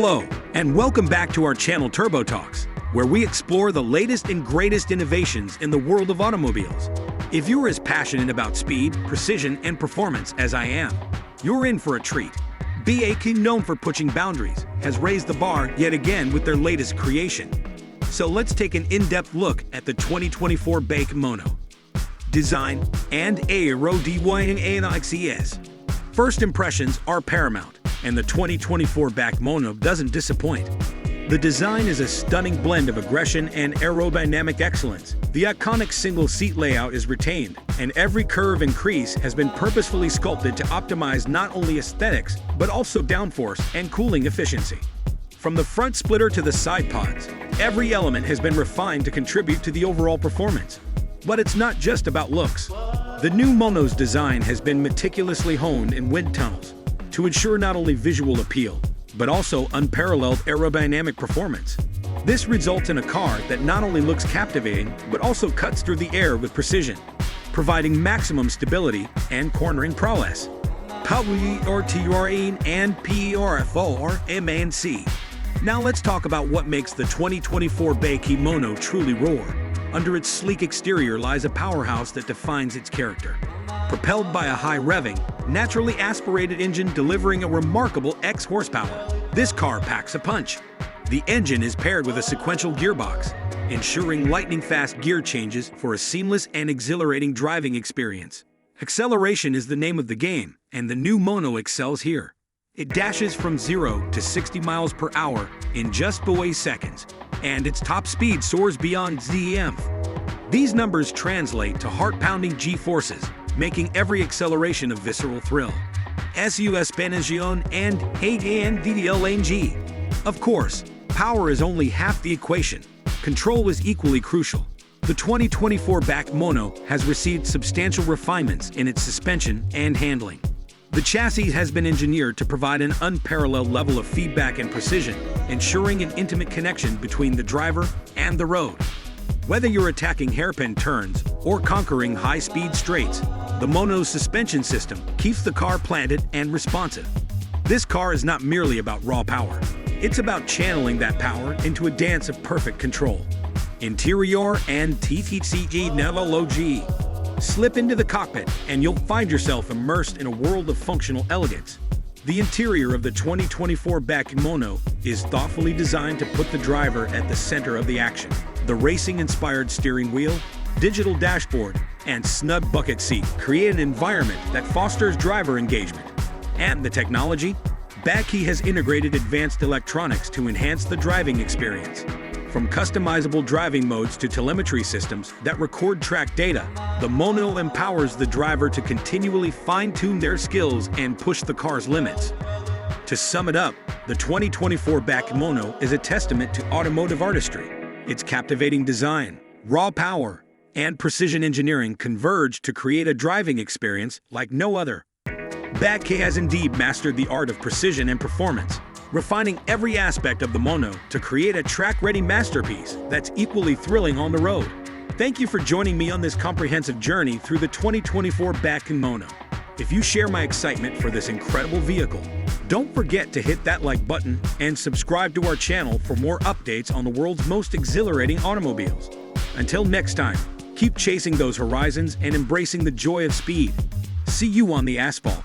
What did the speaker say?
Hello, and welcome back to our channel TurboTalks, where we explore the latest and greatest innovations in the world of automobiles. If you're as passionate about speed, precision, and performance as I am, you're in for a treat. BAC, known for pushing boundaries, has raised the bar yet again with their latest creation. So let's take an in-depth look at the 2024 BAC Mono. Design and aerodynamic. First impressions are paramount, and the 2024 BAC Mono doesn't disappoint. The design is a stunning blend of aggression and aerodynamic excellence. The iconic single-seat layout is retained, and every curve and crease has been purposefully sculpted to optimize not only aesthetics, but also downforce and cooling efficiency. From the front splitter to the side pods, every element has been refined to contribute to the overall performance. But it's not just about looks. The new Mono's design has been meticulously honed in wind tunnels to ensure not only visual appeal, but also unparalleled aerodynamic performance. This results in a car that not only looks captivating, but also cuts through the air with precision, providing maximum stability and cornering prowess. POWERTURIN and PERFORMANC. Now let's talk about what makes the 2024 BAC Mono truly roar. Under its sleek exterior lies a powerhouse that defines its character. Propelled by a high-revving, naturally aspirated engine delivering a remarkable X horsepower, this car packs a punch. The engine is paired with a sequential gearbox, ensuring lightning-fast gear changes for a seamless and exhilarating driving experience. Acceleration is the name of the game, and the new Mono excels here. It dashes from 0 to 60 miles per hour in just below seconds, and its top speed soars beyond ZMF. These numbers translate to heart-pounding G-forces, making every acceleration a visceral thrill. Suspension and ANDDLNG. Of course, power is only half the equation. Control is equally crucial. The 2024 BAC Mono has received substantial refinements in its suspension and handling. The chassis has been engineered to provide an unparalleled level of feedback and precision, ensuring an intimate connection between the driver and the road. Whether you're attacking hairpin turns or conquering high-speed straights, the Mono's suspension system keeps the car planted and responsive. This car is not merely about raw power. It's about channeling that power into a dance of perfect control. Interior and TTCG Neurology. Slip into the cockpit and you'll find yourself immersed in a world of functional elegance. The interior of the 2024 BAC Mono is thoughtfully designed to put the driver at the center of the action. The racing-inspired steering wheel, digital dashboard, and snug bucket seat create an environment that fosters driver engagement. And the technology? BAC has integrated advanced electronics to enhance the driving experience. From customizable driving modes to telemetry systems that record track data, the Mono empowers the driver to continually fine-tune their skills and push the car's limits. To sum it up, the 2024 BAC Mono is a testament to automotive artistry. Its captivating design, raw power, and precision engineering converge to create a driving experience like no other. BAC has indeed mastered the art of precision and performance, refining every aspect of the Mono to create a track-ready masterpiece that's equally thrilling on the road. Thank you for joining me on this comprehensive journey through the 2024 BAC Mono. If you share my excitement for this incredible vehicle, don't forget to hit that like button and subscribe to our channel for more updates on the world's most exhilarating automobiles. Until next time, keep chasing those horizons and embracing the joy of speed. See you on the asphalt.